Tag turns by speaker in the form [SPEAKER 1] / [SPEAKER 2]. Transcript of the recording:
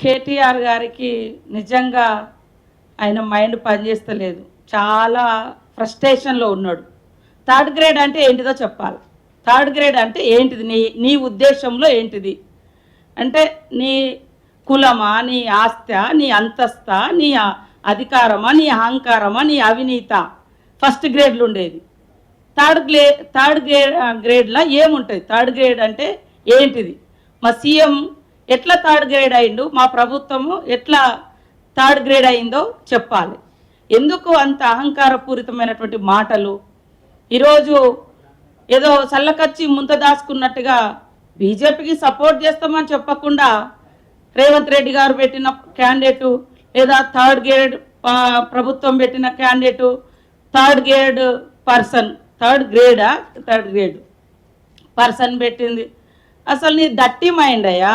[SPEAKER 1] కేటీఆర్ గారికి నిజంగా ఆయన మైండ్ పనిచేస్తలేదు, చాలా ఫ్రస్ట్రేషన్లో ఉన్నాడు. థర్డ్ గ్రేడ్ అంటే ఏంటిదో చెప్పాలి. థర్డ్ గ్రేడ్ అంటే ఏంటిది, నీ ఉద్దేశంలో ఏంటిది అంటే నీ కులమా, నీ ఆస్తా, నీ అంతస్తా, నీ అధికారమా, నీ అహంకారమా, నీ అవినీత? ఫస్ట్ గ్రేడ్లు ఉండేది. థర్డ్ గ్రేడ్లో ఏముంటుంది? థర్డ్ గ్రేడ్ అంటే ఏంటిది? మా సీఎం ఎట్లా థర్డ్ గ్రేడ్ అయిండు, మా ప్రభుత్వము ఎట్లా థర్డ్ గ్రేడ్ అయిందో చెప్పాలి. ఎందుకు అంత అహంకారపూరితమైనటువంటి మాటలు? ఈరోజు ఏదో సల్లకచ్చి ముంత దాచుకున్నట్టుగా బీజేపీకి సపోర్ట్ చేస్తామని చెప్పకుండా రేవంత్ రెడ్డి గారు పెట్టిన క్యాండిడేటు లేదా థర్డ్ గ్రేడ్ ప్రభుత్వం పెట్టిన క్యాండిడేటు థర్డ్ గ్రేడ్ పర్సన్ పెట్టింది. అసలు నీ దట్టి మైండ్ అయ్యా.